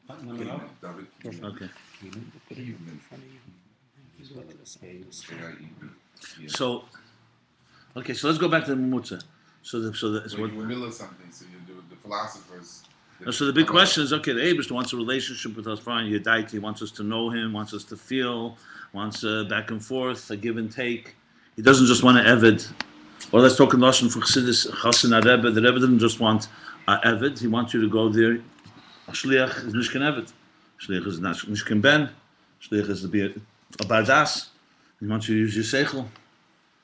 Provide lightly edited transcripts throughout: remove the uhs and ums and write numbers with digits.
Okay. So, okay, so let's go back to the Mamutza. So you're in the middle of something, so you do the philosophers. So the big question is, okay, the Eibush wants a relationship with us, fine, Yadaiti, he wants us to know him, wants us to feel, wants back and forth, a give and take. He doesn't just want to Eved. Or let's talk in Lashon for Chassidus, Chassan Rebbe. The Rebbe didn't just want Eved, he wants you to go there. A Shliach is Nishkin Eved. Shliach is Nishkin Ben. Shliach is to be a Bardas. He wants you to use your Seichel.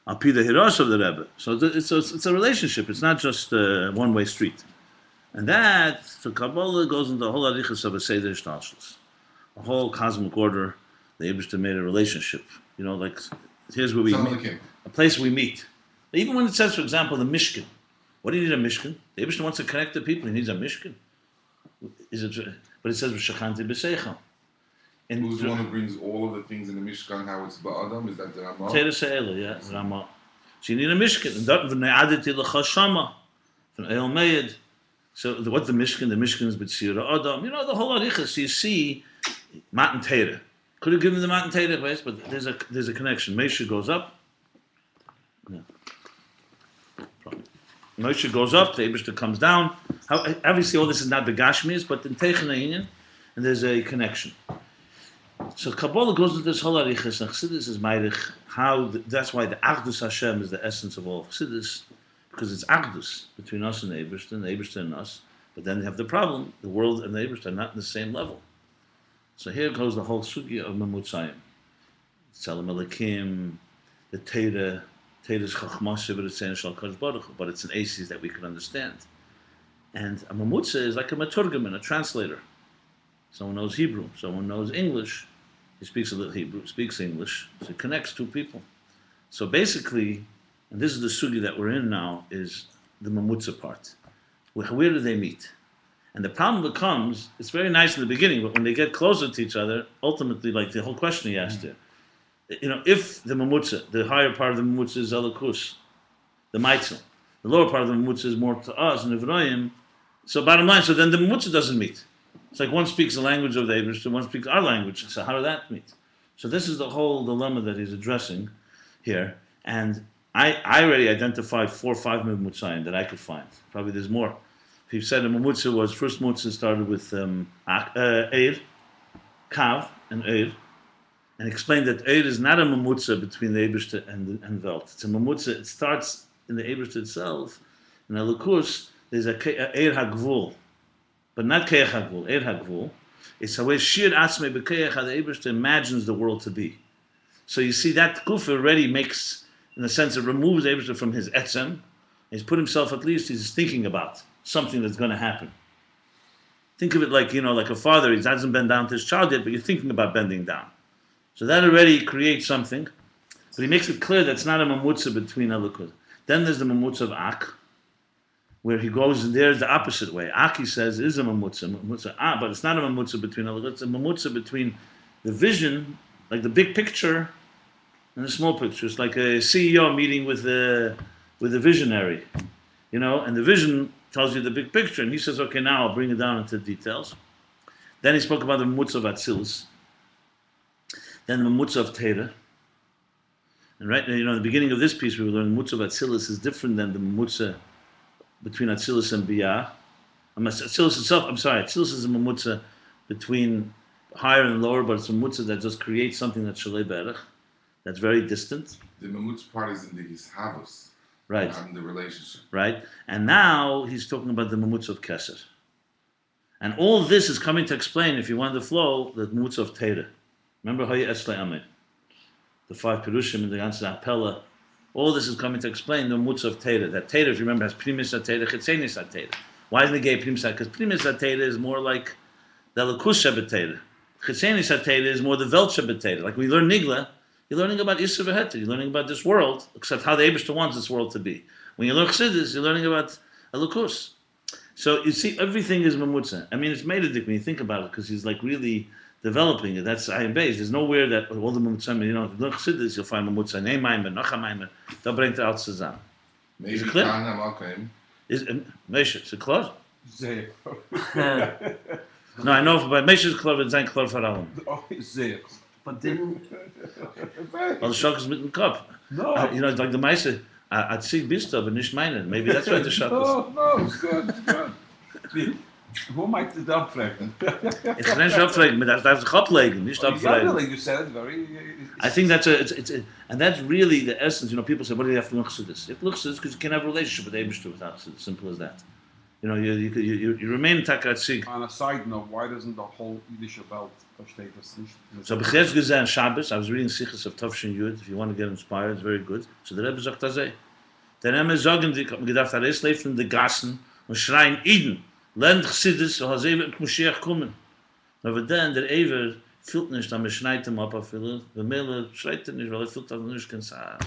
I'll be the Hirosh of the Rebbe. So it's a relationship, it's not just a one-way street. And that, so Kabbalah goes into the whole arichas of a Seder Ishtalshlus. A whole cosmic order, the Eibishter made a relationship. You know, like, here's where we meet. A place we meet. Even when it says, for example, the Mishkan. What do you need a Mishkan? The Eibishter wants to connect the people, he needs a Mishkan. But it says, V'shachanti b'seichel. Who's the one who brings all of the things in the Mishkan, how it's Ba'adam? Is that the Ramah? Teira Se'ela, yeah, the Ramah. So you need a Mishkan. And that, V'ne'aditi l'chashama. From Eil Meyed. So what the Mishkan is B'tzira Adam. You know, the whole arichas, you see Matan Teira. Could have given the Matan Teira place, but there's a connection. Moshe goes up. Yeah. Moshe goes up, the Eibishter comes down. Obviously all this is not the Gashmis, but in Teichen Ha'inyan, and there's a connection. So Kabbalah goes into this whole arichas, and Chassidus is Meirich, that's why the Achdus Hashem is the essence of all Chassidus. Because it's Achdus between us and the Eibishter and us. But then they have the problem, the world and the Eibishter are not in the same level. So here goes the whole sugya of Mamutzayim. Tzelem Elikim, the Teira's Chachmas Shebetzein Shal Kadosh Baruch Hu, but it's an aces that we can understand. And a Mamutza is like a Maturgaman, a translator. Someone knows Hebrew, someone knows English. He speaks a little Hebrew, speaks English, so it connects two people. So basically, and this is the sugya that we're in now, is the mamutza part. Where do they meet? And the problem becomes, it's very nice in the beginning, but when they get closer to each other, ultimately, like the whole question he asked here, you know, if the mamutza, the higher part of the mamutza is alakus, the maitzel, the lower part of the mamutza is more to us, and Evrayim, so bottom line, so then the mamutza doesn't meet. It's like one speaks the language of the Eibishter, one speaks our language, so how does that meet? So this is the whole dilemma that he's addressing here, and I already identified 4 or 5 Mamutzayim that I could find. Probably there's more. If you said the Mamutza was, first Mamutza started with Eir, Kav, and Eir, and explained that Eir is not a Mamutza between the Eibishter and Welt. It's a Mamutza, it starts in the Eibishter itself. In Elokus, there's a Eir HaGvul, but not Keach HaGvul, Eir HaGvul. It's how Shir Atzmei B'Keach how the Eibishter imagines the world to be. So you see that Kufa already makes, in the sense it removes the Eibishter from his etzem. He's put himself, at least he's thinking about something that's going to happen. Think of it like, you know, like a father, he hasn't bent down to his child yet, but you're thinking about bending down. So that already creates something. But he makes it clear that it's not a mamutza between Elokus. Then there's the mamutza of Ak, where he goes, and there's the opposite way. Ak, he says, is a mamutza, but it's not a mamutza between Elokus, it's a mamutza between the vision, like the big picture, and the small picture. It's like a CEO meeting with a visionary, you know, and the vision tells you the big picture, and he says, okay, now I'll bring it down into details. Then he spoke about the Mamutza of Atzilus, then the Mamutza of Teira. And right, you know, in the beginning of this piece, we were learning Mamutza of Atzilus is different than the Mamutza between Atzilus and Biyah. Atzilus itself, Atzilus is a Mamutza between higher and lower, but it's a Mamutza that just creates something that's Shalei Berech. That's very distant. The Mamutz part is in the Hishavus. Right. And the relationship. Right. And now he's talking about the Mamutz of Keser. And all this is coming to explain, if you want the flow, the Mamutz of Teira. Remember Haya Eslei Amen. The 5 Perushim and the Ganze Apella. All this is coming to explain the Mamutz of Teira. That Teira, if you remember, has Primis HaTeira, Chetzenis HaTeira. Why isn't it gay Primis HaTeira? Because Primis HaTeira is more like the Lakus Shabbat Chetzenis HaTeira is more the Welt Shabbat. Like we learn Nigla, you're learning about Yisra V'Heter, you're learning about this world, except how the Eibishter wants this world to be. When you learn Chassidus, you're learning about Elokus. So you see, everything is Mamutza. I mean, it's Meidadik when you think about it, because he's like really developing it. That's Ayin Beis. There's nowhere that all the Mamutza, you know, if you learn Chassidus, you'll find Mamutza, Nei Maimer, Nocha Maimer, da bringt out zusammen. Maybe Kana Malkaim. Is Moshe, is it close? No, I know, but Moshe is klar, it's ein klar for allem. Oh, sehr. But then, well, the shock is mit dem Kopf. No. You know, it's like the Meise, I'd see bist du, aber nicht meinen. Maybe that's why the shock is. No, it's good, it's good. Who might the dub fragen? Ich kann nicht abfragen, but darf sich ablegen, nicht abfragen. You said it very... I think that's and that's really the essence. You know, people say, "What do you have to look to this?" You have to look to this because you can't have a relationship with Eibishter without it. Simple as that. You know, you remain takatzig. On a side note, why doesn't the whole Yiddish belt versteht das nicht? So, b'ches gesehen Shabbos, I was reading Sichos of Tavshin Yud. If you want to get inspired, it's very good. So the Rebbe sagt das. Den Emmer sagen, die haben gedacht, ist lebt in den Gassen und schreien Eden, lernt Chassidus, so has Eber Mashiach kommen. Aber dann der Eber fühlt nicht, aber schneit ihm ab auf viele. Der Mele schreit nicht, weil fühlt das nicht kann sagen.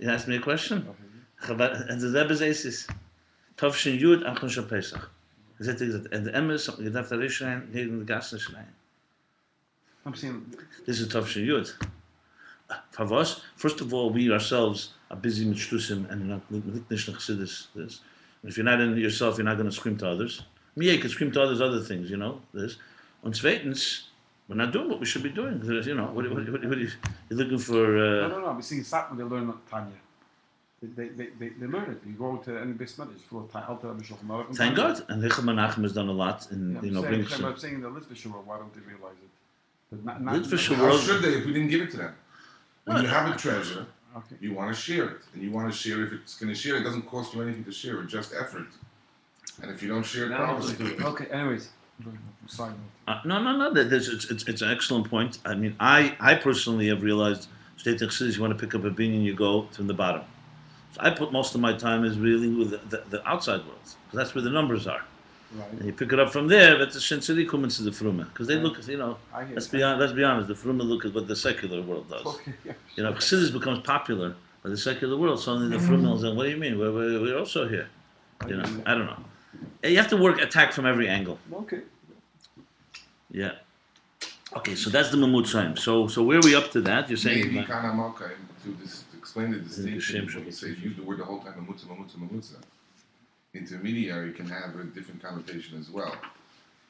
You asked me a question? And the Rebbe says this. Tavshin Yud, Achon Shal Pesach. And the Emmer sagt, gedacht, ist schreien, gegen den Gassen schreien. I'm saying... This is Tavshin Yud. For us, first of all, we ourselves are busy with shtusim and not chassidus. This, if you're not in it yourself, you're not going to scream to others. You can scream to others other things, you know. This, and zweitens, we're not doing what we should be doing. You know, what you're looking for. No. We see Satman, they learn Tanya. They learn it. You go to any business, for thank God, and Hechel Menachem has done a lot in bringing. I'm saying in the Litvish world, why don't they realize it? How should they if we didn't give it to them? When you have a treasure, you want to share it. And you want to share, if it's going to share, it doesn't cost you anything to share, it's just effort. And if you don't share it properly... Okay, anyways. No. It's an excellent point. I mean, I personally have realized, State Chassidus, you want to pick up a binyan, you go from the bottom. So I put most of my time is really with the outside world, because that's where the numbers are. Right. And you pick it up from there, but the Shinsiri come into the Frume. Because they look, you know, let's be honest, the Frume look at what the secular world does. Okay, yeah. You know, if Chassidus becomes popular by the secular world, suddenly the Frume will say, what do you mean? We're also here. You know, I don't know. You have to attack from every angle. Okay. Yeah. Okay, so that's the Mamut Shaim. So where are we up to that? You're saying... Maybe to explain the distinction, when you say, use the word the whole time, mamutza. Intermediary can have a different connotation as well.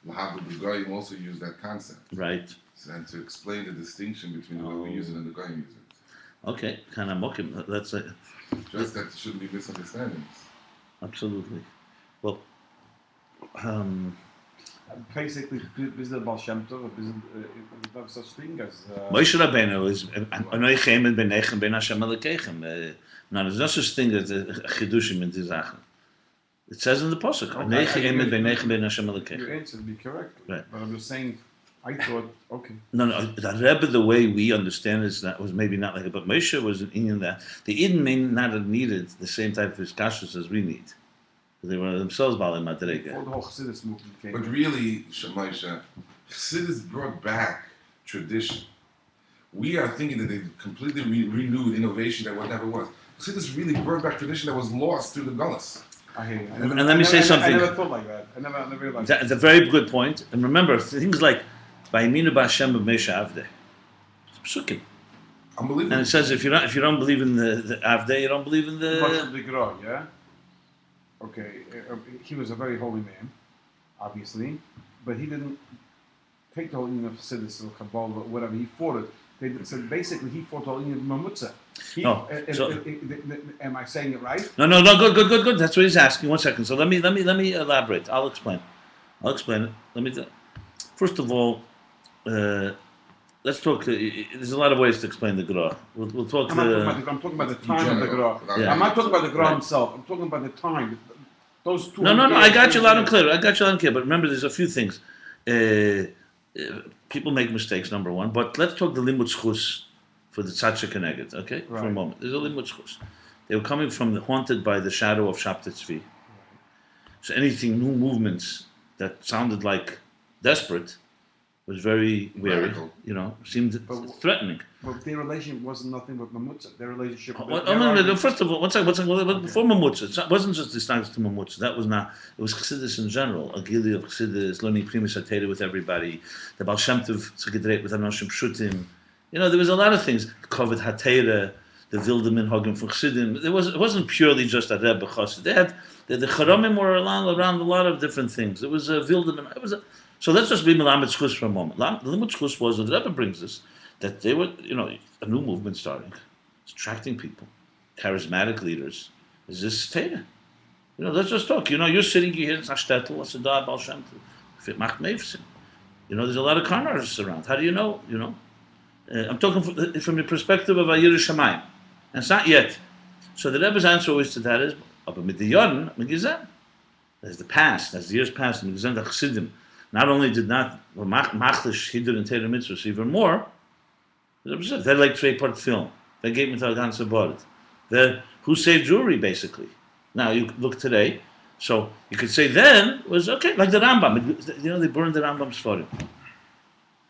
Lahav the Goyim also use that concept. Right. And to explain the distinction between the way we use it and the Goyim use it. Okay, kind of mokim. That's it. Just that there shouldn't be misunderstandings. Absolutely. Well, basically, is the Baal Shem Tov, is no such thing as... Moshe Rabbeinu is Anoichem and Benechem Ben Hashem Elokeichem. Now, there's no such thing as chidushim in the Zachen. It says in the Pasuk, Anoichem and Benechem Ben Hashem Elokeichem. Your answer would be correct, right. But I'm just saying, I thought, okay. No, the Rebbe, the way we understand it, that was maybe not like it, but Moshe was an Indian that the Eden may not have needed the same type of kashrus as we need. They were themselves Baalei Madrega. Before the whole Chassidus movement came. But really, Shemaisha, Chassidus brought back tradition. We are thinking that they completely renewed innovation that never was. Chassidus really brought back tradition that was lost through the Gullus. I hear you. And let me say something. I never thought like that. I never realized that. It's a very good point. And remember, things like Vayiminu B'Hashem B'Moshe Avdei. It's psukim. Unbelievable. And it says if you don't believe in the Avdei, you don't believe in the Grog, yeah? Okay, he was a very holy man, obviously, but he didn't take the whole union of Chassidus or Kabbalah or whatever. He fought it. They said basically he fought the whole union of Mamutza. Am I saying it right? No. Good. That's what he's asking. 1 second. So let me elaborate. I'll explain it. First of all, let's talk. There's a lot of ways to explain the Gra. We'll talk. I'm talking about the time of the Gra. Yeah. I'm not talking about the Gra himself. I'm talking about the time. Those two. No. I got you loud and clear. But remember, there's a few things. People make mistakes. Number one, but let's talk the limud schus for the tzaddik keneged. Okay, right. For a moment. There's a limud schus. They were coming from haunted by the shadow of Shabtai Tzvi. So anything new movements that sounded like desperate was very wary, seemed threatening. But their relationship wasn't nothing but Mamutza. Their relationship... First of all, before Mamutza, it wasn't just this to Mamutza. That was not... It was Chassidus in general. A gili of Chassidus, learning Primus Hatera with everybody. The Baal Shem Tov Tzegedreit with Anoshim Pshutim. There was a lot of things. Kovet Hatera. the Vilde Minhagim from Chassidim. It wasn't purely just a Rebbe Chassid. They had the Charomim were around a lot of different things. It was a Vilde Min. So let's just be Melamed Schus for a moment. The Limud Schus was, what the Rebbe brings us, that they were, a new movement starting. It's attracting people, charismatic leaders. Is this Teda? Let's just talk. You're sitting here in Ashtetl, what's the da Baal Shem Tov? If it macht meifsin. There's a lot of con artists around. How do you know? I'm talking from the perspective of Ayir Shamayim. And it's not yet. So the Rebbe's answer always to that is, aber mit the Yodin, mit Gezen. As the past, as the years passed, mit Gezen, the Chassidim, not only did not machlish Hidur and Teda Mitzvahs even more, the Rebbe said, they're like three-part film. They gave me to the ganze Bord. They're who saved Jewry, basically. Now you look today, so you could say then was okay, like the Rambam. They burned the Rambam's for him,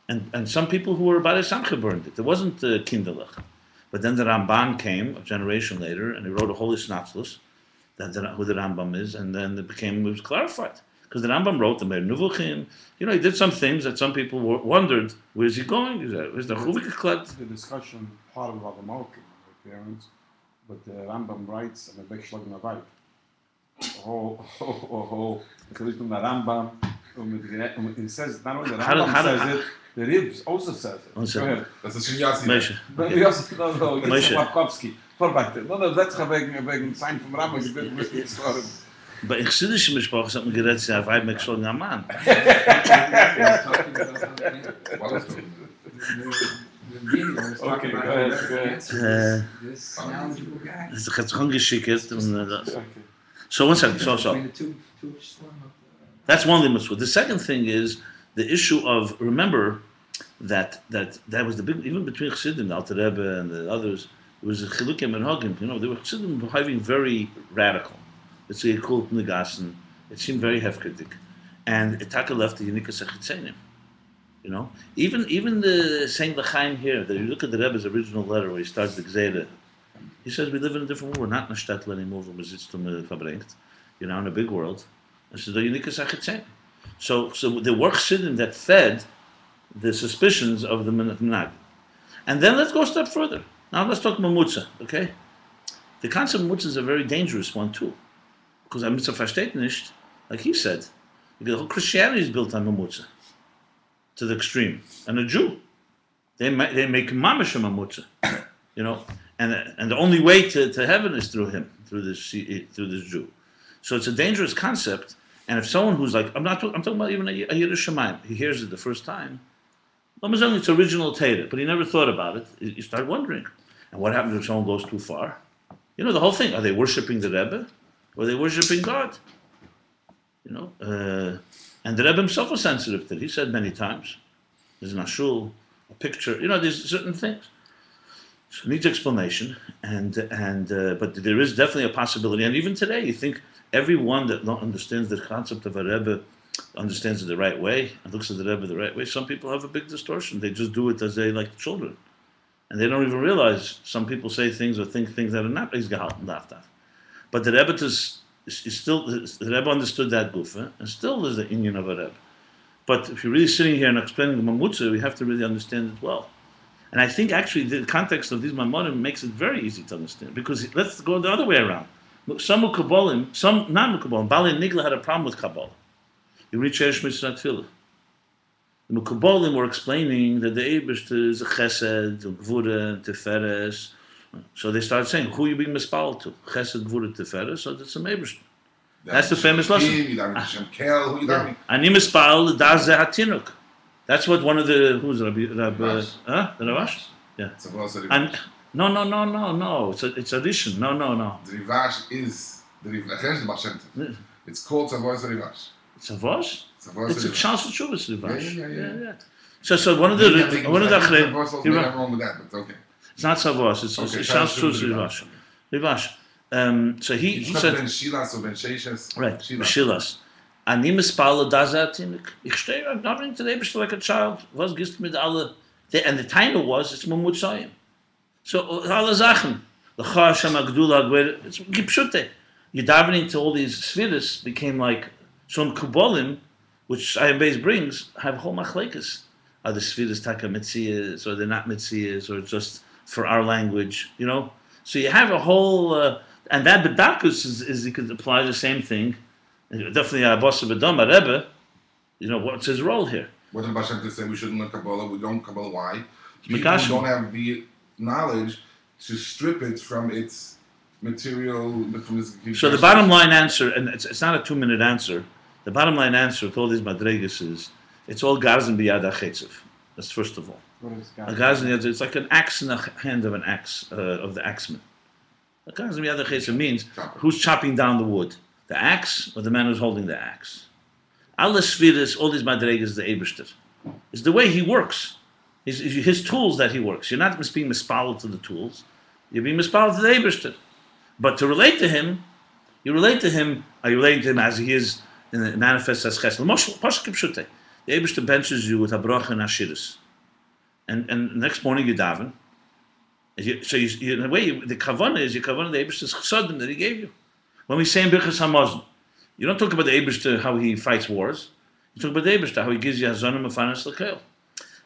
and some people who were Baalei Samcha burned it. It wasn't kinderlich, but then the Ramban came a generation later, and he wrote a holy Snatzlus, who the Rambam is, and then it was clarified because the Rambam wrote the Meir Nuvuchim. He did some things that some people wondered, where's he going? Where's the Chuvik Geklet? The discussion part of the Malkim, the parents. But the Rambam writes, and the Bekshlag Navayt. It's a little Rambam. It says, not only the Rambam says it, the Ribs also says it. Go ahead. That's a Shinyasi. No, it's Lapkovsky. No, that's wegen Sein vom Rambam. But in Chassidische Mishpachos hat man geredet, sie haben Bekshlag Naman. Okay, go ahead. So one second, so. That's one limit. The second thing is the issue of, remember that was the big, even between Chassidim, the Alter Rebbe and the others, it was a chilukim and hagim. They were Chassidim behaving very radical. It's a kult negasen. It seemed very hefkedik, and Itaka left the Unika Sechitzenim. Even the saying L'chaim here, that you look at the Rebbe's original letter where he starts the Gzeira, he says we live in a different world. We're not in a shtetl anymore, verbringt, in a big world. And so the Unika Sechitzenim. So there were Chassidim that fed the suspicions of the Menag. And then let's go a step further. Now let's talk Mamutza, okay? The concept of Mamutza is a very dangerous one too. Because a mitzvah versteht nicht, like he said, the whole Christianity is built on Mamutza to the extreme. And a Jew, they make mamish a Mamutza, and the only way to heaven is through him, through this Jew. So it's a dangerous concept. And if someone who's like, I'm talking about even a Yiddish Shemayim, he hears it the first time, it's original Torah, but he never thought about it. You start wondering, and what happens if someone goes too far? The whole thing. Are they worshiping the Rebbe? Or are they worshiping God? And the Rebbe himself was sensitive to it. He said many times, there's an ashul, a picture, there's certain things. So it needs explanation, but there is definitely a possibility. And even today, you think everyone that understands the concept of a Rebbe understands it the right way and looks at the Rebbe the right way. Some people have a big distortion. They just do it as they like children. And they don't even realize some people say things or think things that are not gehalten after. But the Rebbe is still, the Rebbe understood that gufa, and still there's the inyan of a Rebbe. But if you're really sitting here and explaining the Mamutza, we have to really understand it well. And I think actually the context of these Mamorim makes it very easy to understand, because let's go the other way around. Some Mukabolim, some non-Mukabolim, Bali and Nigla had a problem with Kabbalah. You read Sheresh Mitzvah Tefillah. The Mukabolim were explaining that the Eibishter is a Chesed, Gvura, Teferes. So they started saying, who are you being mispal to? Chesed, Gvura, Teferes, so that's a Eibishter. That's the famous lesson. Ani mispal, das ze hatinuk. That's what one of the, who's Rabbi, the Ravash? Yeah. No. It's addition. No. The Rivash is the Rivash. It's called Savoy Rivash. Savos? It's a chance of Chuvas Rivash. Yeah. So one of the wrong with that, but okay. It's not Savos. It's a chance of Chuvas Rivash. So he said. Ben Shilas or Ben Sheishes. Right. Shilas. Ani mispala dazatinik. Ich stehe, I'm not running today, like a child. Was gist mit alle? And the title was, it's Mumutzayim. So alle Sachen. The Chasham Agdula, it's Gipshute. You're davening to all these spheres became like some Kabbalim, which Ayin Beis brings, have whole machlekes. Are the spheres taka mitzias, or they're not mitzias, or just for our language, So you have a whole, and that bedakus is you could apply the same thing. Definitely Abasa Bedama Rebbe, what's his role here? What did Hashem to say we shouldn't learn Kabbalah? We don't Kabbalah. Why? People Mikashim. don't have the knowledge to strip it from its material. So the bottom line answer, and it's not a 2-minute answer, the bottom line answer with all these madregas is, it's all Garzim Biyad HaChetzev. That's first of all. What is A Garzim, it's like an axe in the hand of an axe, of the axeman. A Garzim Biyad HaChetzev means, who's chopping down the wood? The axe or the man who's holding the axe? All Sfiris, all these madregas, the Eibishter. It's the way he works. His tools that he works. You're not just being mispalled to the tools. You're being mispalled to the Eibishter. But to relate to him, are you relating to him as he is in the manifest as Chesed? The Eibishter benches you with a bracha and ashiris. And the next morning you daven. So in a way, the kavanah is your kavanah, the Eibishter's chesadim that he gave you. When we say in Birchas Hamazon, you don't talk about the Eibishter, how he fights wars. You talk about the Eibishter, how he gives you hazonim afanas l'keil.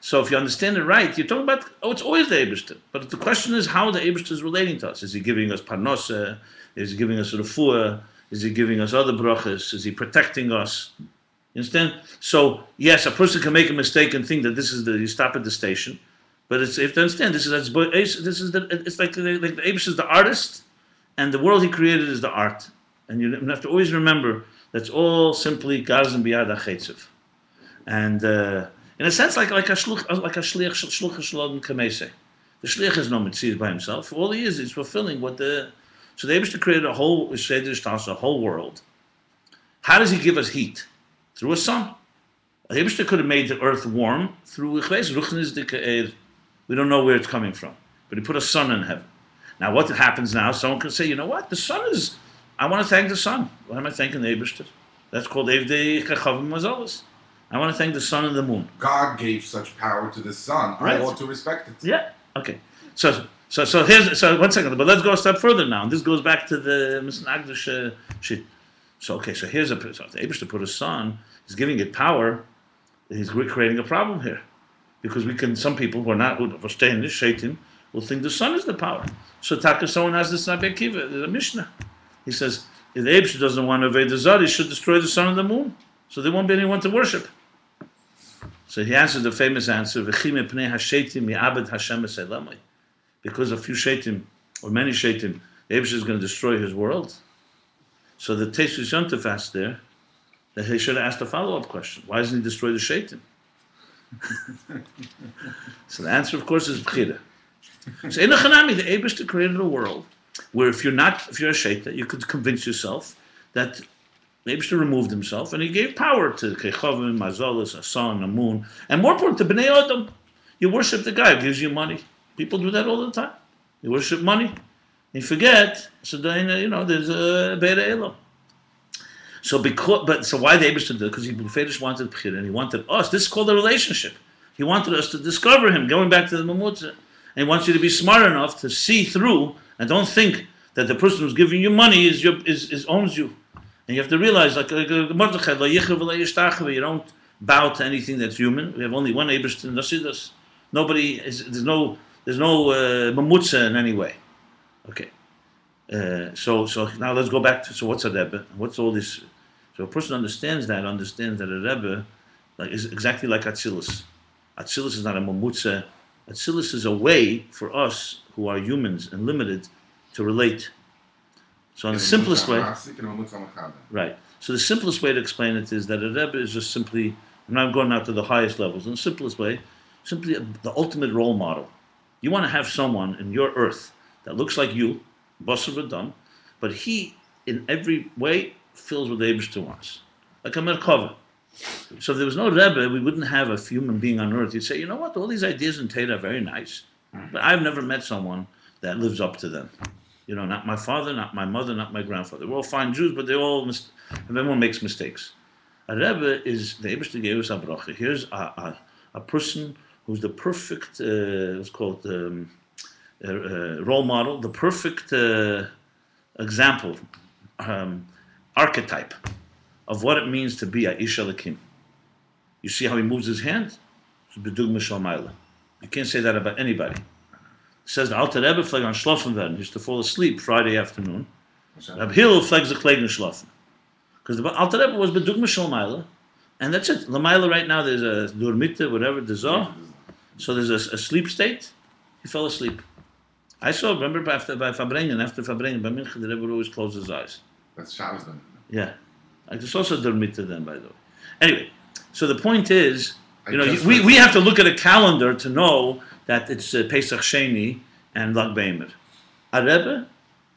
So if you understand it right, you're talking about, it's always the Eibishter. But the question is how the Eibishter is relating to us. Is he giving us parnosa? Is he giving us refuah? Is he giving us other brachas? Is he protecting us? You understand? So yes, a person can make a mistake and think that this is you stop at the station. But you have to understand, it's like the Eibishter is the artist, and the world he created is the art. And you have to always remember that's all simply Garzim Biyad HaChetzev. And in a sense, like a shliach shalom kameseh. The shliach has no mitzvahs by himself. All he is fulfilling what the... So the Eibishter created a whole world. How does he give us heat? Through a sun. The Eibishter could have made the earth warm through ruchnis. We don't know where it's coming from. But he put a sun in heaven. Now what happens now, someone can say, you know what, the sun is... I want to thank the sun. Why am I thanking the Eibishter? That's called Evdei Chachavim Mazolos. I want to thank the sun and the moon. God gave such power to the sun. Right. I ought to respect it. Yeah. Okay. So 1 second. But let's go a step further now. And this goes back to the Misnagdish shit. So here's the Eibishter put a sun. He's giving it power. He's creating a problem here, because some people who are staying this shaitim will think the sun is the power. So someone has this Rabbi Akiva, the Mishnah. He says if the Eibishter doesn't want to evade the Zad, he should destroy the sun and the moon, so there won't be anyone to worship. So he answered the famous answer, because a few shaitim, or many shaitim, the Eibishter is going to destroy his world. So the Tesis Yontif asked there, that he should have asked a follow-up question. Why doesn't he destroy the shaitim? So the answer, of course, is B'chira. So in the Chanami, the Eibishter created a world where if you're a shaitan, you could convince yourself that the Eibishter removed himself, and he gave power to Kechavim, Mazolos, a sun, a moon, and more important, to Bnei Adam. You worship the guy who gives you money. People do that all the time. You worship money. You forget, so then, there's a Be'er Elam. So why the Eibishter did it? Because he wanted B'chira, and he wanted us. This is called a relationship. He wanted us to discover him, going back to the Mamutza. And he wants you to be smart enough to see through, and don't think that the person who's giving you money owns you. And you have to realize, like Mordechai, you don't bow to anything that's human. We have only one Eibishter in Nasidus. There's no mamutza in any way. Okay. So now let's go back to, what's a Rebbe? What's all this? So a person understands that a Rebbe is exactly like Atzilus. Atzilus is not a mamutza. Atzilus is a way for us who are humans and limited to relate. So in the simplest way, right. So the simplest way to explain it is that a Rebbe is just simply, I'm not going out to the highest levels, in the simplest way, simply the ultimate role model. You want to have someone in your earth that looks like you, Basar V'Dam, but he, in every way, fills what the Eibishter wants. Like a Merkava. So if there was no Rebbe, we wouldn't have a human being on earth. You'd say, you know what, all these ideas in Torah are very nice, but I've never met someone that lives up to them. Not my father, not my mother, not my grandfather. We're all fine Jews, but everyone makes mistakes. A Rebbe is, the Eibishter gave us a bracha. Here's a person who's the perfect, what's called role model, the perfect example, archetype of what it means to be a Ish Elokim. You see how he moves his hand? You can't say that about anybody. Says the Alter Rebbe flag on schlafen werden. He used to fall asleep Friday afternoon. Hashem. Rabbi Hillel flags the kleg schlafen. Because the Alter Rebbe was bedugma shel Maila, and that's it. The Maila right now there's a durmite, whatever the zah. So there's a sleep state. He fell asleep. I saw. Remember by Fabrengen, after Fabrengen, by Mincha, the Rebbe would always close his eyes. That's Shabbos then. Yeah, it's also durmite then, by the way. Anyway, so the point is, I you know, just we read- have to look at a calendar to know that it's Pesach Sheni and Lag Beimer. A Rebbe,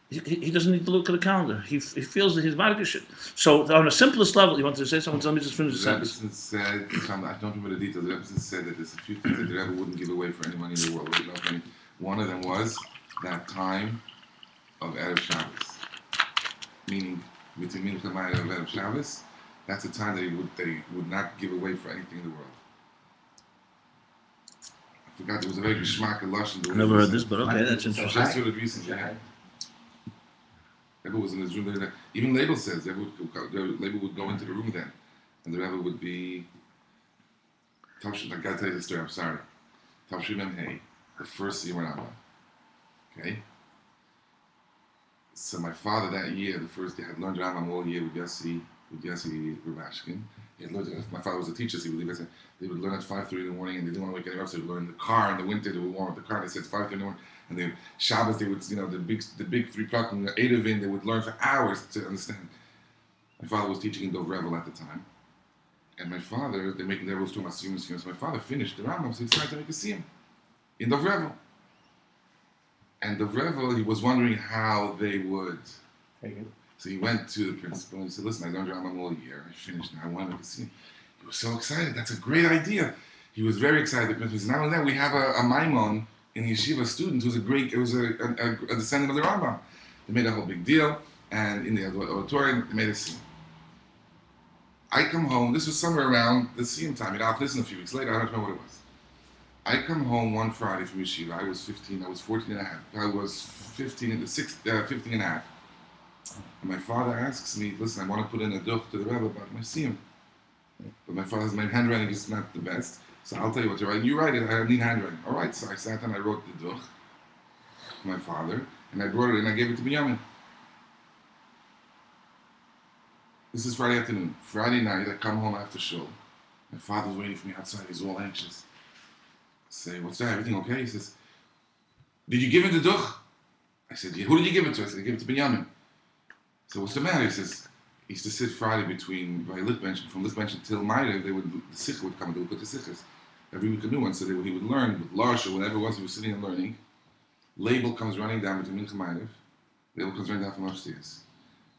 he doesn't need to look at a calendar. He feels that he's margish it. So on the simplest level, you want to say something? Let me just finish the The sentence. Rebbe said, I don't remember the details, the Rebbe said that there's a few things that the Rebbe wouldn't give away for anyone in the world. One of them was that time of Erev Shabbos. Meaning, between Mincha Maya and Erev Shabbos, that's a time they would not give away for anything in the world. I forgot, there was a very geschmack and lush. I never heard this, but okay, that's I interesting. just heard it recently. Yeah. Rebbe was in his room there. Even Label says Label would go into the room then, and the Rebbe would be. I gotta tell you the story. I'm sorry. Tavshim Mem Hey, the first year Rambam. Okay. So my father that year, the first day, had learned Rambam all year with Yossi Rubashkin. He had learned. My father was a teacher, so he would leave. They would learn at 5:30 in the morning, and they didn't want to wake anyone up, so they would learn in the car in the winter. They would warm up the car. They said 5:30 in the morning. And then Shabbos, they would, the big 3 o'clock and the 8 of in, they would learn for hours to understand. My father was teaching in Dov Revel at the time. And my father, they're making their rules to my seniors. So my father finished the Rambam, so he decided to make a siyum in Dov Revel. And Dov Revel, he was wondering how they would. Take it. So he went to the principal and he said, listen, I learned Rambam all year. I finished now. I want to make a siyum. He was so excited. That's a great idea. He was very excited. The principal said, not only that, we have a maimon in the yeshiva student who's a descendant of the Rambam. They made a whole big deal, and in the auditorium, they made a scene. I come home, this was somewhere around the siyum time, I'll listen a few weeks later, I don't know what it was. I come home one Friday from yeshiva, I was 15, I was 14 and a half. I was 15 and a half. And my father asks me, listen, I want to put in a duch to the Rebbe about my siyum. But my father's handwriting is not the best. So I'll tell you what to write. You write it, I need handwriting. All right, so I sat and I wrote the duch, my father, and I brought it and I gave it to Binyamin. This is Friday afternoon. Friday night, I come home after shul. My father's waiting for me outside. He's all anxious. I say, what's that? Everything okay? He says, did you give it the duch? I said, yeah. Who did you give it to? I said, I gave it to Binyamin. So what's the matter? He says, he used to sit Friday between from Litbench until Maire, the sikh would come and they would put the sikhs. Every week a new one, so he would learn with Larsh or whatever it was, he was sitting and learning. Label comes running down between Mincha Maire. Label comes running down from upstairs.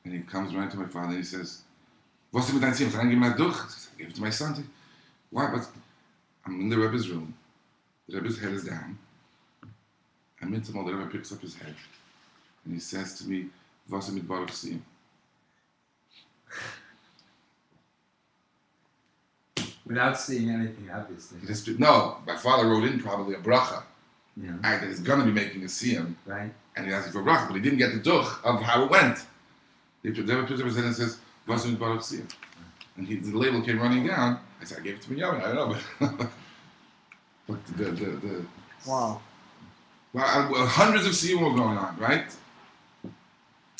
And he comes running to my father and he says, what's it with that siyum? I give him that duch. I gave it to my son. Why? But I'm in the Rebbe's room. The Rebbe's head is down. I'm in the Rebbe picks up his head. And he says to me, what's it with Baruch siyum? Without seeing anything, obviously. No, my father wrote in probably a bracha. Yeah. That he's going to be making a siyum. Right. And he asked for a bracha, but he didn't get the duch of how it went. The Rebbe picks up his head and says, what's it with Baruch siyum? And the label came running down. I said, I gave it to Binyamin. I don't know. But the Wow. well, hundreds of siyum were going on, right?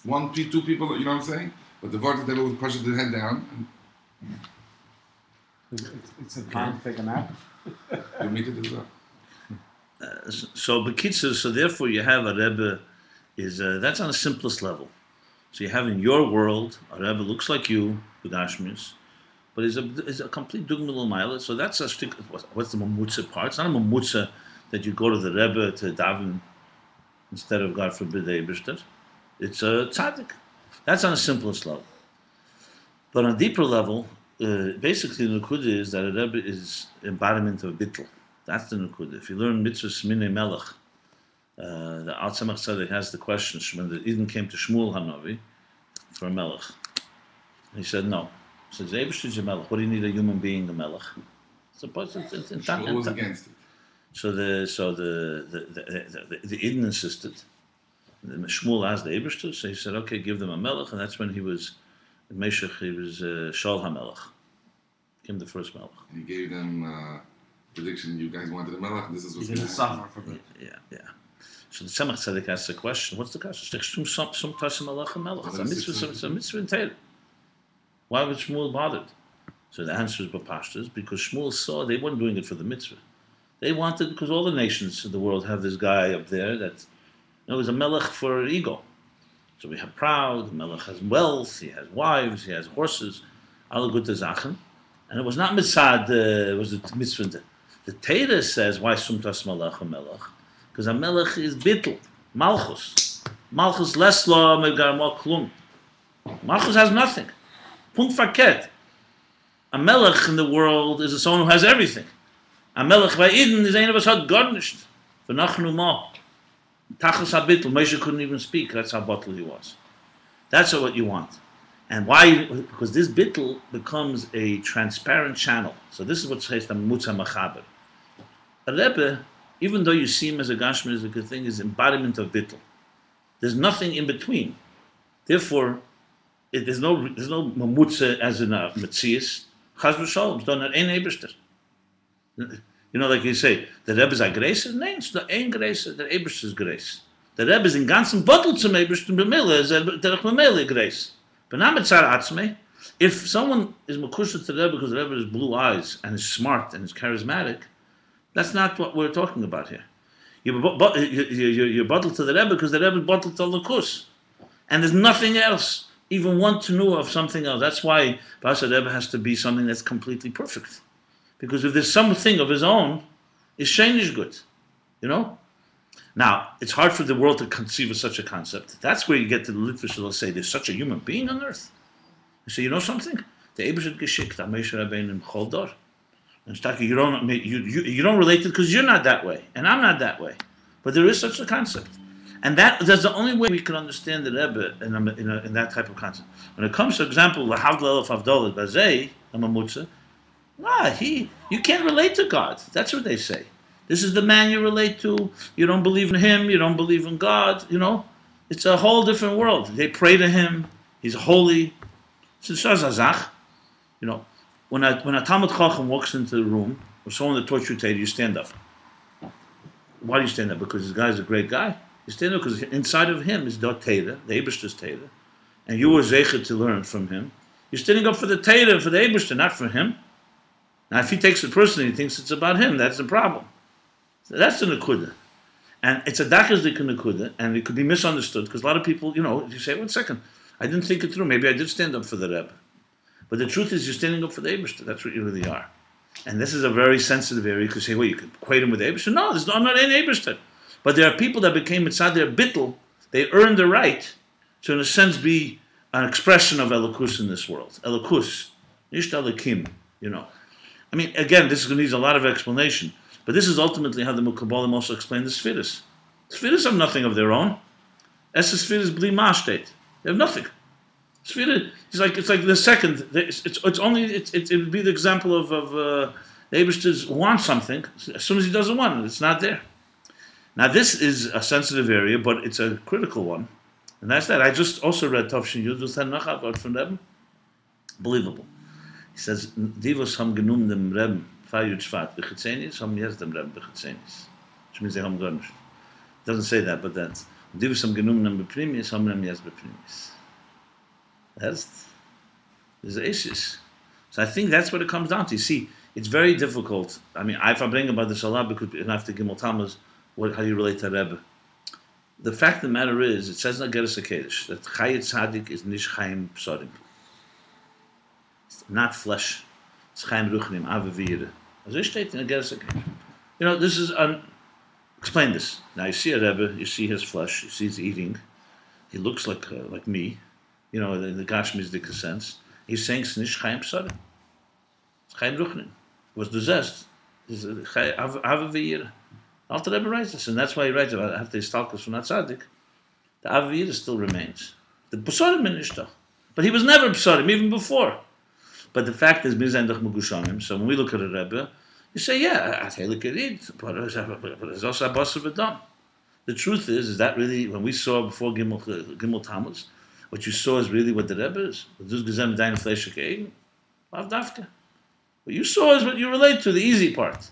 2 people, you know what I'm saying? But the Vart they would push the head down. It's a time to take a nap. And you meet it as well. So Bekitzer, so therefore you have a Rebbe, that's on the simplest level. So you have in your world, a Rebbe looks like you, with Ashmis, but is a complete Dugmil Maila. So that's a strict, what's the Mamutza part? It's not a Mamutza that you go to the Rebbe to daven instead of, God forbid, the Eberstadt. It's a tzaddik. That's on the simplest level. But on a deeper level, basically the Nukuda is that a Rebbe is embodiment of Bittel. That's the Nukuda. If you learn Mitzvahs Minei Melech, the Al Tzemach Tzedek has the question when the Eden came to Shmuel Hanavi for a Melech. He said no. He says, Ebershit's a Melech. What do you need a human being, a Melech? Shmuel was against it. So the Eden insisted. And Shmuel asked the Ebershter, so he said, okay, give them a Melech, and that's when he was Meshach, he was Shol HaMelech. Became the first Melech. And he gave them prediction, you guys wanted a Melech, this is what's He's going going to to happen. suffer for it. Yeah. So the Tzemach Tzedek asks the question, what's the question? It's a mitzvah in Torah. Why was Shmuel bothered? So the answer is Bapashtas, because Shmuel saw they weren't doing it for the mitzvah. They wanted, because all the nations of the world have this guy up there that, is a melech for ego. So we have proud, the melech has wealth, he has wives, he has horses, alle gute Sachen. And it was not mitzad, it was a mitzvah. The Torah says, why sumtas malach a melech? Because a melech is bittul, malchus. Malchus lesla megar mo klum. Malchus has nothing. Punkt verkehrt. A melech in the world is someone who has everything. A melech by Eden is einer was hat gar nicht. V'nachnu ma. Tachlis ha-bittul. Moshe couldn't even speak. That's how bottle he was. That's what you want. And why? Because this bittul becomes a transparent channel. So this is what's says the mutza machaber. A Rebbe, even though you see him as a gashmi, as a good thing, is embodiment of bittul. There's nothing in between. Therefore, there's no mamutza as in a metzias. Chaz v'shalom, don't have any eberster. Like you say, the Rebbe is a grace. No, it's not ein grace. The eberster is grace. The Rebbe is in ganzen bottle zum eberster b'mila is derech b'mila grace. But not mitzar atzmei. If someone is makusha to the Rebbe because the Rebbe has blue eyes and is smart and is charismatic, that's not what we're talking about here. You're bottled to the Rebbe because the Rebbe is bottled to Lakus. And there's nothing else. Even one tenua of something else. That's why Basa Rebbe has to be something that's completely perfect. Because if there's something of his own, his shein is good. Now, it's hard for the world to conceive of such a concept. That's where you get to the Litvish will say, there's such a human being on earth. You say, you know something? The Eibus had geschickt, Moshe Rabbeinu in Chol Dor. And you don't relate to it because you're not that way, and I'm not that way. But there is such a concept. And that's the only way we can understand the Rebbe in that type of concept. When it comes to example, L'havdel elef avdol bazei, a mamutza, you can't relate to God. That's what they say. This is the man you relate to. You don't believe in him. You don't believe in God. It's a whole different world. They pray to him. He's holy. It's a when a Talmud Chacham walks into the room, or someone that taught you Torah, you stand up. Why do you stand up? Because this guy's a great guy. You stand up because inside of him is the Torah, the Eibishter's Torah, and you were zeichet to learn from him. You're standing up for the Torah, for the Eibishter, not for him. Now, if he takes it personally, he thinks it's about him. That's the problem. So that's the nekuda, and it's a dakazdik nekuda, and it could be misunderstood because a lot of people, you say, 1 second, I didn't think it through. Maybe I did stand up for the Rebbe. But the truth is, you're standing up for the Eibishter. That's what you really are. And this is a very sensitive area. You could say, well, you could equate him with the Eibishter. No, there's not any Eibishter. But there are people that became mitzad their bittul. They earned the right to, in a sense, be an expression of Elokus in this world. Elokus. Nisht Elokim, I mean, again, this needs a lot of explanation. But this is ultimately how the Mukabbalim also explain the Sfiris. Sfiris have nothing of their own. Es Sfiris bli ma'ashteit. They have nothing. Sfira, it's like the second. It would be the example of the Eibishter wants something. As soon as he doesn't want it, it's not there. Now this is a sensitive area, but it's a critical one, and that's that. I just also read Tavshin Yud with Nachat from Rebbe. Believable. He says Divos ham genum dem Rebbe Fayud Shvat b'Chetzenis ham yes dem Rebbe b'Chetzenis, which means they ham garnished. It doesn't say that, but that's Divos ham genum dem b'Primis ham dem yes b'Primis. There's issues. So I think that's what it comes down to. You see, it's very difficult. I mean, if I bring about this a lot, because after Gimel Tammuz, how do you relate to Rebbe? The fact of the matter is, it says in Ageres HaKedesh that Chayit Tzadik is Nish Chaim Psorim. It's not flesh. It's Chaim Ruchnim, Avavire. As it states in Ageres HaKedesh. This is, explain this. Now you see a Rebbe, you see his flesh, you see his eating. He looks like me. In the Gashmisdik sense, he's saying it's Nish Chaim Psorim. It's Chaim Ruchnim. It was the zest. It's Avavire. Alter Rebbe writes this, and that's why he writes about after his talkus from Tzaddik. The Avavira still remains. The Psorim in Nishtach. But he was never Psorim, even before. But the fact is, Mizendach Mugushamim, so when we look at a Rebbe, you say, yeah, but there's also Abbas V'Dam. The truth is that really, when we saw before Gimel Tammuz, what you saw is really what the Rebbe is. What you saw is what you relate to, the easy part.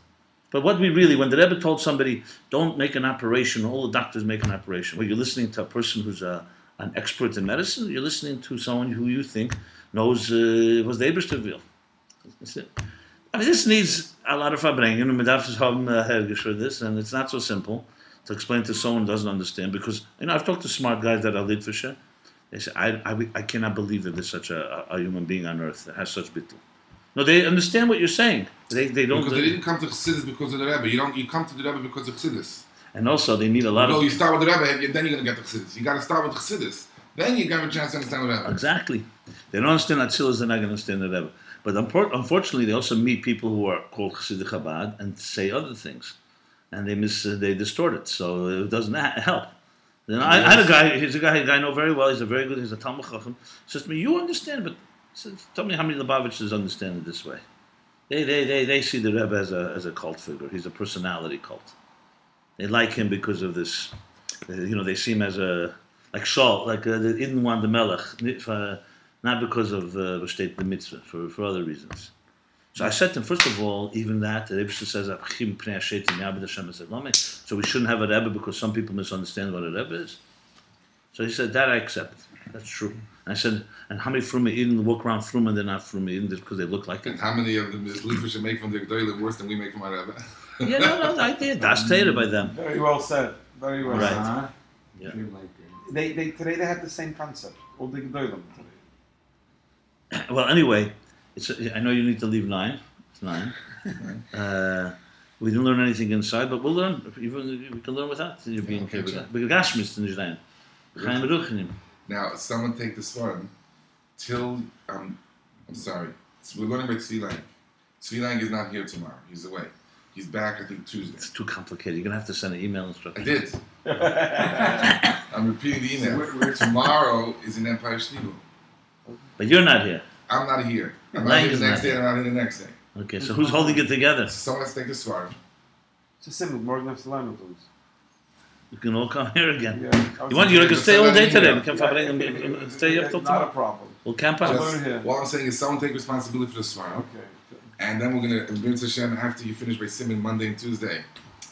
But what we really, when the Rebbe told somebody, don't make an operation, all the doctors make an operation. Well, you're listening to a person who's an expert in medicine, you're listening to someone who you think knows was the Eberster will. That's it. I mean, this needs a lot of verbringen, and Medafs haben hergish for this, and it's not so simple to explain to someone who doesn't understand, because, I've talked to smart guys that are Litvisher. They say, I cannot believe that there's such a human being on earth that has such bittul. No, they understand what you're saying. They don't. Because they didn't come to Chassidus because of the Rebbe. You come to the Rebbe because of Chassidus. And also, they need a lot of. You start with the Rebbe, then you're going to get the Chassidus. You got to start with Chassidus. Then you have a chance to understand the Rebbe. Exactly. They don't understand Atzilus, they're not going to understand the Rebbe. But unfortunately, they also meet people who are called Chassidic Chabad and say other things, and they distort it. So it doesn't help. Then I had a guy. He's a guy I know very well. He's a Talmud Chacham. Says to me, "You understand, but tell me how many Lubavitchers understand it this way." They see the Rebbe as a cult figure. He's a personality cult. They like him because of this. They see him as like Shaul, like the Idn Wan the Melech, not because of State the Mitzvah, for other reasons. So I said to him, first of all, even that, the Rebbe says, so we shouldn't have a Rebbe because some people misunderstand what a Rebbe is. So he said, that I accept. That's true. And I said, and how many Fruma Eden walk around Fruma and they're not Fruma Eden just because they look like it? And how many of them is Litvish make from the Gdoyle worse than we make from our Rebbe? Yeah, no, I did. That's Torah by them. Very well said. Very well said. Uh-huh. Yeah. Today they have the same concept. All the Gedolim today. Well, anyway, I know you need to leave 9. It's 9. We didn't learn anything inside, but we'll learn. We can learn without you being here. Now, someone take this one till, I'm sorry, we're learning about Tzvi Lang is not here tomorrow. He's away. He's back, I think, Tuesday. It's too complicated. You're going to have to send an email instruction. I did. I'm repeating the email. Tomorrow is in Empire Shligo. But you're not here. I'm not here. I'm Lang not here is the next not day, here. and I'm not here the next day. Okay, so who's holding it together? Someone has to take the Svar. It's a simple. Morgen has to learn with us. You can all come here again. Yeah. You can stay all day today. We can Yeah. stay up till Not a tomorrow. problem. We'll camp I'll out. learn here. What I'm saying is someone take responsibility for the Svar. Okay. And then we're going to, B'nai Hashem, after you finish by Simon Monday and Tuesday.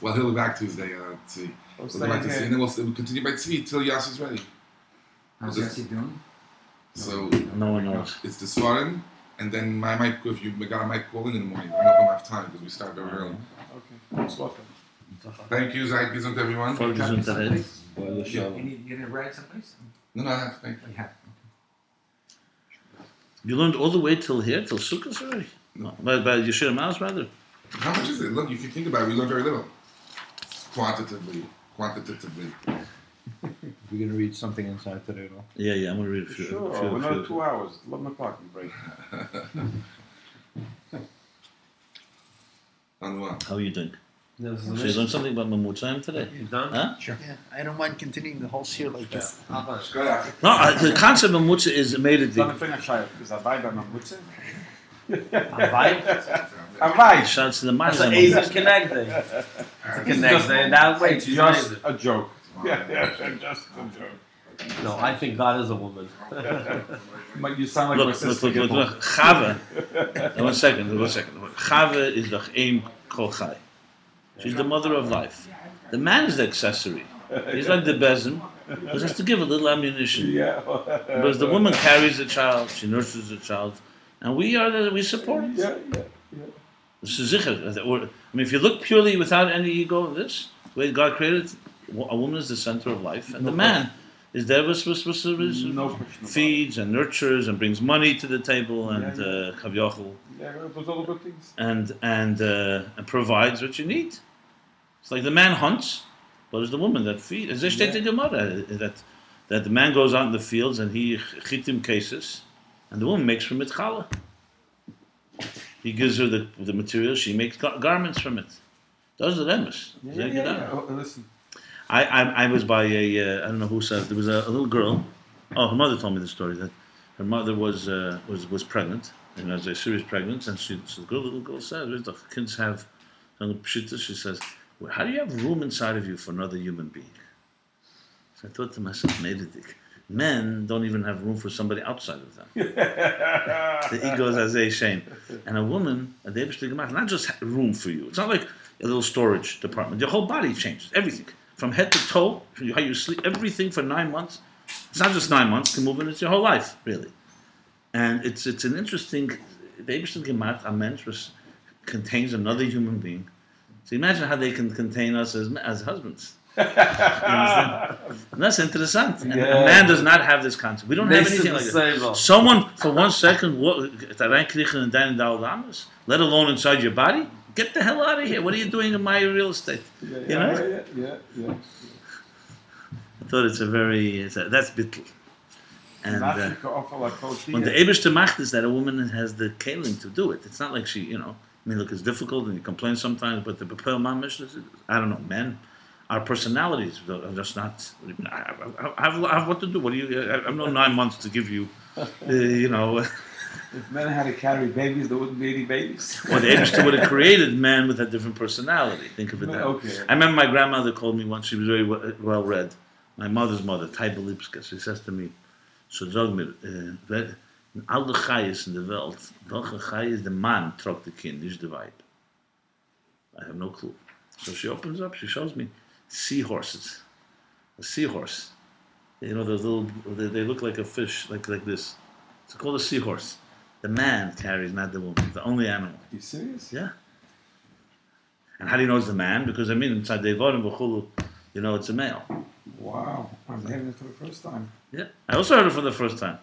Well, he'll be back Tuesday, Tzvi. I'll We'll go back to stay Tzvi, here. and then we'll continue by Tzvi till Yassi's ready. How's Jesse doing? So No one knows. it's the Svarim, and then I might, if you got, I might call in the morning. I don't know if I have time because we start very early. Okay. Welcome. Thank you, Zayt Gizon to everyone. For Gesundheit. You didn't write someplace? No, I have to thank you. You have. You learned all the way till here, till Sukkot already? No. By Yeshua Miles, rather? How much is it? Look, if you think about it, we learn very little. Quantitatively. We're going to read something inside today, though. Yeah, I'm going to read a few. Sure. Another 2 hours. 11 o'clock we break. On what? How are you doing? This is So you learned something about Mamutzayim today? You done? Huh? Sure. Yeah, I don't mind continuing the whole year like this. Shkoyach. No, the concept of Mamutzah is made it. Dann fing ich ist dabei beim Mutze. Avai? Avai. Shouts to the That's Mazel. an Asian Connect Day. Connect Day. That way, she's Just amazing. a joke. Yeah, just a joke. No, I think God is a woman. But you sound like my Look, sister. look. Chava. One second. Chava is the Ein Kol Chai. She's the mother of life. The man is the accessory. He's like the bezin, who has to give a little ammunition. Yeah. Because the woman carries the child, she nurses the child, and we support it. Yeah. This is zicher. I mean, if you look purely without any ego of this, the way God created it, a woman is the center of life, and the man is there, feeds and nurtures and brings money to the table and kavyochel, Yeah, those all good things. and provides what you need. It's like the man hunts, but it's the woman that feeds. As they state in Gemara, that the man goes out in the fields and he chitim cases, and the woman makes from it challah. He gives her the material, she makes garments from it. Those are the emes. Listen. I was by I don't know who said, there was a little girl. Oh, her mother told me the story that her mother was pregnant, and was a serious pregnancy, and the little girl said, "The kids have." She says, "How do you have room inside of you for another human being?" So I thought to myself, Men don't even have room for somebody outside of them. The ego is as a shame. And a woman, a Eibishter gemacht, not just room for you. It's not like a little storage department. Your whole body changes, everything. From head to toe, how you sleep, everything for 9 months. It's not just 9 months, can move in, it's your whole life, really. And it's an interesting, the Eibishter gemacht, a mensch, contains another human being. So imagine how they can contain us as husbands. You understand? And that's interessant. And a man does not have this concept. We don't have anything like that. Someone, for 1 second, let alone inside your body, get the hell out of here. What are you doing in my real estate? Yeah. I thought that's bittul. And when the the Eibishter macht is that a woman has the kalim to do it. It's not like she, I mean, look, it's difficult and you complain sometimes, but the Bepel Mamish, I don't know, men, our personalities are just not, I have what to do. What do you, I have no 9 months to give you, If men had to carry babies, there wouldn't be any babies. Or the Eibishter would have created men with a different personality. Think of it that way. Okay. I remember my grandmother called me once, she was very well read. My mother's mother, Tai Belipska, she says to me, so sag mir, in alle Chayes in the Welt, welche Chayes the man trug the kind, nicht the Weib. I have no clue. So she opens up, she shows me seahorses. A seahorse. Those little, they look like a fish, like this. It's called a seahorse. The man carries, not the woman. The only animal. Are you serious? Yeah. And how do you know it's the man? Because inside the Devarim v'chulu, it's a male. Wow. I'm hearing it for the first time. Yeah. I also heard it for the first time.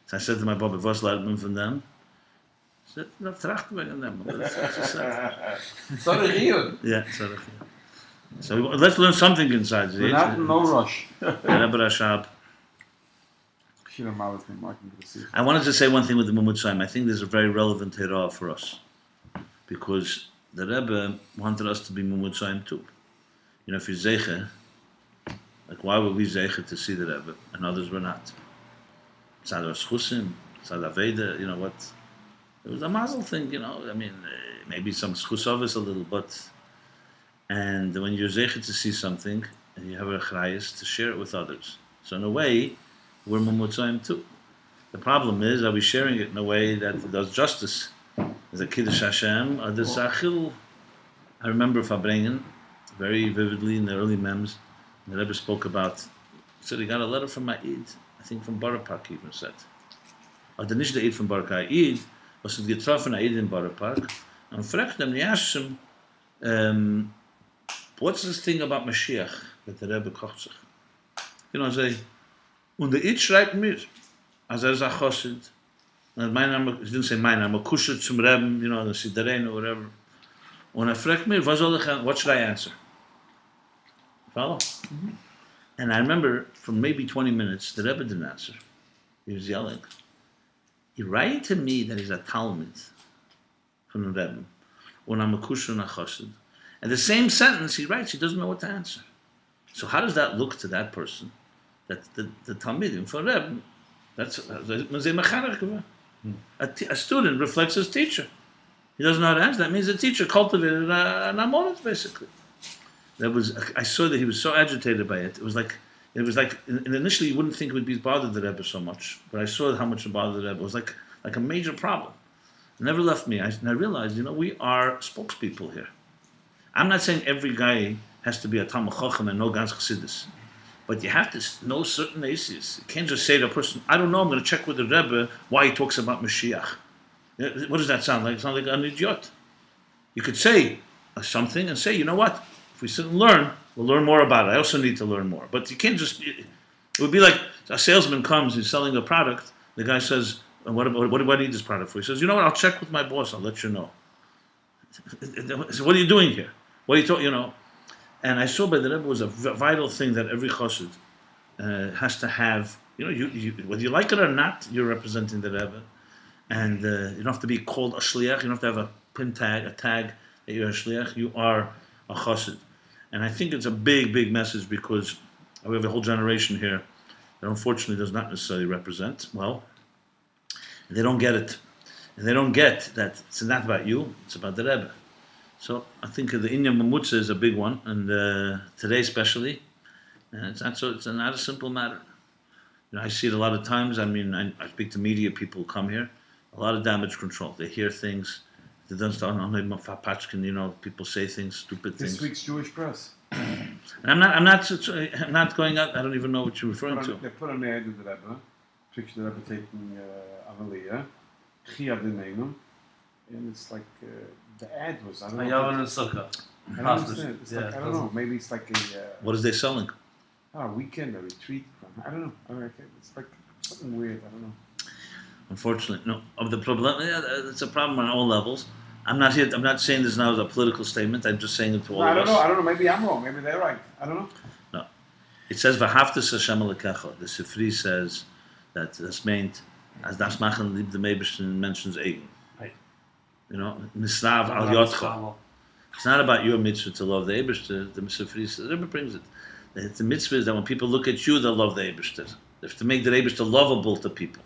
So I said to my Baba, was leert men van them? He said, dat trachten we aan them. That's what she said. Yeah, sorry. So let's learn something inside. We're not in no rush. Rebbe Rashab. I wanted to say one thing with the Mumutzayim. I think this is a very relevant hira for us. Because the Rebbe wanted us to be Mumutzayim too. If you're Zeiche, like why were we Zeiche to see the Rebbe and others were not? Tzad Schusim, Tzad Aveda, what? It was a mazel thing, I mean, maybe some Schusovis a little, but... And when you're Zeiche to see something, and you have a Chrayas to share it with others. So in a way, we're Mumutzayim too. The problem is, are we sharing it in a way that does justice? Is a Kiddush Hashem, or there's Achil? I remember Fabrengen, very vividly in the early memes, the Rebbe spoke about, he said he got a letter from Ma'id, I think from Barapark even said. Or the nicht der Eid from Barapark, Eid, was het getroffen Eid in Barapark, and fragt him, he asked him, what's this thing about Mashiach, that the Rebbe kocht sich? Say, und der Eid schreibt mir, als is a Chossid, and my name, he didn't say my name, a kusher zum Rebbe, the Sidarein or whatever, and fragt mir, what should I answer? Follow? Mm-hmm. And I remember, for maybe 20 minutes, the Rebbe didn't answer. He was yelling. He writing to me that he's a Talmud from the Rebbe, when I'm a kusher and a chassid. And the same sentence he writes, he doesn't know what to answer. So how does that look to that person? That the Talmidim for Rebbe, that's a student reflects his teacher. He doesn't know how to answer. That means the teacher cultivated an amoritz, basically. I saw that he was so agitated by it. It was like initially you wouldn't think it would be bothered the Rebbe so much, but I saw how much it bothered the Rebbe. It was like a major problem. It never left me. And I realized, we are spokespeople here. I'm not saying every guy has to be a Talmud Chacham and no Gans Chassidus, but you have to know certain aces. You can't just say to a person, I don't know, I'm going to check with the Rebbe why he talks about Mashiach. What does that sound like? It sounds like an idiot. You could say something and say, you know what? If we sit and learn, we'll learn more about it. I also need to learn more. But you can't just... It would be like a salesman comes, he's selling a product. The guy says, what do I need this product for? He says, you know what, I'll check with my boss. I'll let you know. So what are you doing here? What are you talking, And I saw by the Rebbe was a vital thing that every chassid has to have. You, whether you like it or not, you're representing the Rebbe. And you don't have to be called a shliach. You don't have to have a pin tag, a tag that you're a shliach. You are a chassid. And I think it's a big, big message because we have a whole generation here that unfortunately does not necessarily represent. Well, they don't get it. And they don't get that it's not about you, it's about the Rebbe. So I think the Inyan Mamutza is a big one, and today especially, it's not a simple matter. I see it a lot of times. I mean, I speak to media people who come here. A lot of damage control. They hear things. They don't start on people say things, stupid things. This week's Jewish press. And I'm not going out. I don't even know what you're referring to. They put an ad in the Rebbe, picture the Rebbe taking Amelia, Chia Dineinum, and it's like the ad was. I don't know. I don't understand. It's like, I don't know. Maybe it's like a. What is they selling? A weekend, a retreat. I don't know. It's like something weird. I don't know. Unfortunately, no. Of the problem, it's a problem on all levels. I'm not here. I'm not saying this now as a political statement. I'm just saying it to all of us. I don't know. Maybe I'm wrong. Maybe they're right. I don't know. No, it says v'haftas Hashem alekecha. The Sifri says that that's meant as das machen lieb the Meibishter mentions Ayin. Right. Misrav al yotcha. It's not about your mitzvah to love the Eibishter. The Sifri says, the Rebbe brings it. The mitzvah is that when people look at you, they'll love the Eibishter. They have to make the Eibishter lovable to people.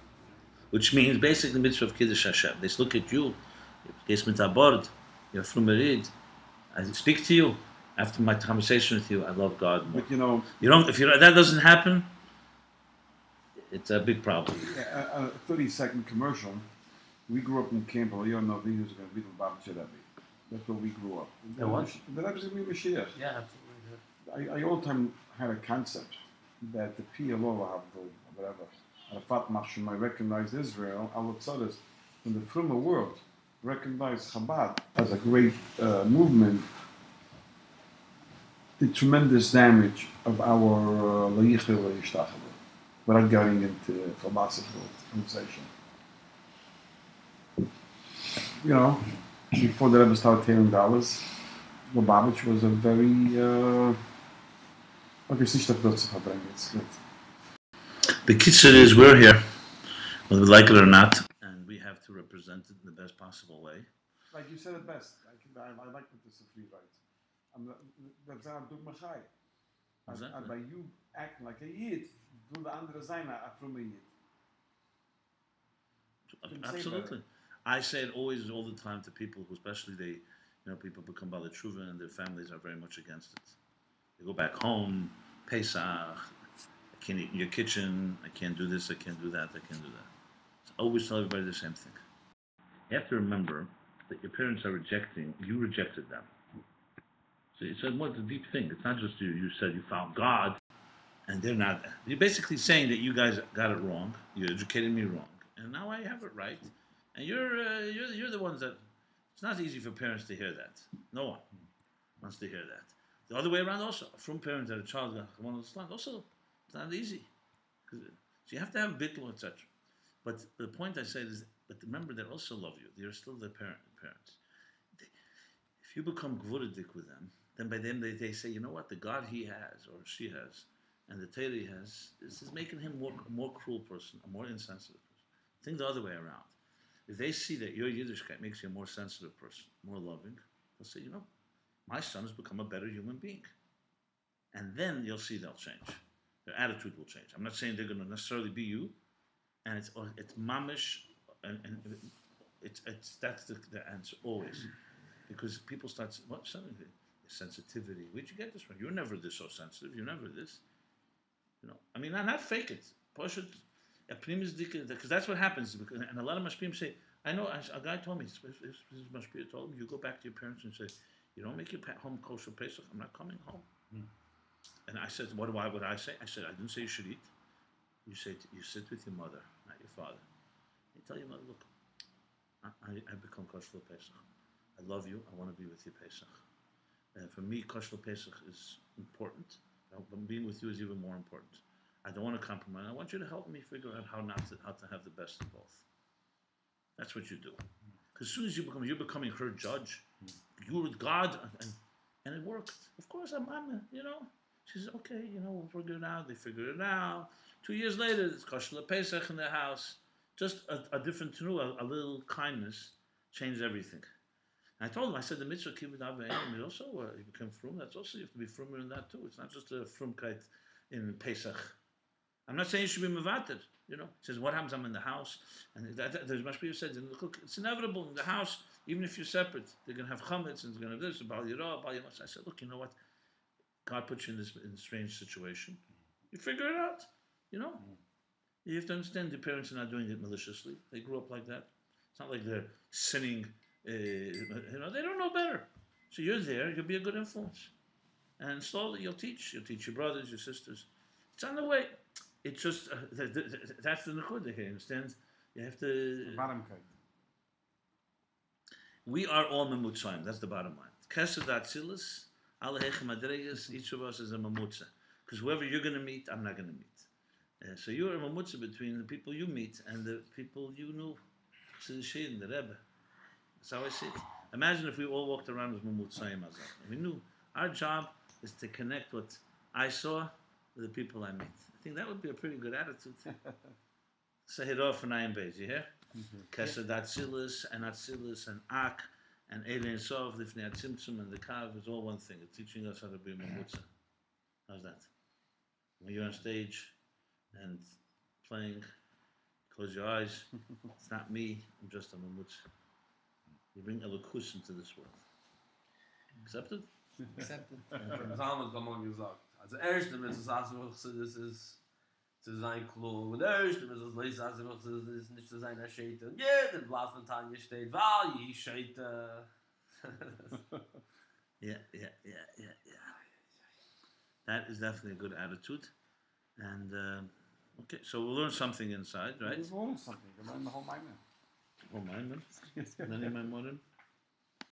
Which means basically the mitzvah of Kiddush Hashem. They look at you, you're from Merid, I speak to you. After my conversation with you, I love God more. But if that doesn't happen, it's a big problem. A 30-second commercial. We grew up in Campbell. You don't know who's going to be the Baba Rebbe. That's where we grew up. The what? The Rebbe's going to be Mashiach. Yeah, absolutely. I all the time had a concept that the PLO, whatever, Arafat Machshum, I recognized Israel, Al-Tzadas, in the Fruma world, recognized Chabad as a great movement. The tremendous damage of our Layichel Layishtachel, without getting into philosophical conversation. Before the Rebbe started telling dollars, Lubavitch was a very it's good. The kitzur is we're here, whether we like it or not, and we have to represent it in the best possible way. Like you said it best. I like what the Sifri writes. That's our dogma chai. Exactly. By you acting like a yid, do the andere sein from a yid. Absolutely. I say it always, all the time to people who, especially people become Bala Tshuva and their families are very much against it. They go back home, Pesach, I can't eat in your kitchen, I can't do this, I can't do that, I can't do that. So I always tell everybody the same thing. You have to remember that your parents are rejecting, you rejected them. So it's a more deep thing. It's not just you said you found God, and they're not. You're basically saying that you guys got it wrong, you educated me wrong, and now I have it right. And you're the ones that, it's not easy for parents to hear that. No one wants to hear that. The other way around also, from parents that a child got one of the land, also, it's not easy. So you have to have bittul, etc. But the point I say is, but remember, they also love you. They're still their parents. If you become gvuradik with them, then by then they say, you know what, the God he has, or she has, and the Torah he has, is making him a more cruel person, a more insensitive person. Think the other way around. If they see that your Yiddishkeit makes you a more sensitive person, more loving, they'll say, my son has become a better human being. And then you'll see they'll change. Their attitude will change. I'm not saying they're going to necessarily be you, and it's mamish, and that's the answer always. Because people start saying, what, sensitivity, where'd you get this from? You're never this so sensitive, you're never this. Not fake it. Push it. Because that's what happens. And a lot of mashpiyim say, I know, a guy told me, his mashpiyah told him, you go back to your parents and say, you don't make your home kosher Pesach, I'm not coming home. And I said, what would I say? I said, I didn't say you should eat. You sit with your mother, not your father. You tell your mother, look, I become kosher Pesach. I love you, I want to be with you Pesach. And for me, kosher Pesach is important. Being with you is even more important. I don't want to compromise. I want you to help me figure out how to have the best of both. That's what you do. Because as soon as you're becoming her judge, you're with God, and it worked. Of course, I'm She says, okay, we'll figure it out. They figured it out. 2 years later, it's Kosher Pesach in their house. Just a different a little kindness changed everything. And I told him, I said, the mitzvah kibbutz avayim is also you become frum. That's also, you have to be frumer in that too. It's not just a frumkeit in Pesach. I'm not saying you should be mevater. He says, what happens? I'm in the house, and there's much people said, look, it's inevitable in the house. Even if you're separate, they're going to have chametz and they're going to have this, bal yirah, bal yamas. I said, look, you know what? God put you in this strange situation. You figure it out. You have to understand the parents are not doing it maliciously. They grew up like that. It's not like they're sinning. They don't know better. So you're there. You'll be a good influence, and slowly you'll teach. You'll teach your brothers, your sisters. It's on the way. It's just that's the nekuda here. Understand? You have to. Bottom cut. We are all memutzayim. That's the bottom line. Kesed Atzilus, Alehechem Adregas. Each of us is a memutza. Because whoever you're going to meet, I'm not going to meet. So you're a memutza between the people you meet and the people you knew. So the Shir and the Rebbe. That's how I see it. Imagine if we all walked around as memutzayim azah. We knew our job is to connect what I saw with the people I meet. I think that would be a pretty good attitude. Say it off in Ayin Beis, you hear? Kesed Atzilus and Ak and Elin Sov, Lifnei Atzimtzum and the Kav is all one thing. It's teaching us how to be memutza. How's that? When you're on stage and playing, close your eyes. It's not me. I'm just a memutza. You bring elokus into this world. Accepted? Accepted. Von Zalman hat man gesagt. Also erst, wenn es sagt, das ist zu sein klug. Und erst, wenn es lesen, also das ist nicht zu sein Schäte. Und jeder Blatt von Tanja steht, weil ich Schäte. Yeah. That is definitely a good attitude. And, okay, so we'll learn something inside, right? We'll learn something. We'll learn the whole Maimon. Oh, Maimon? Nani Maimonim?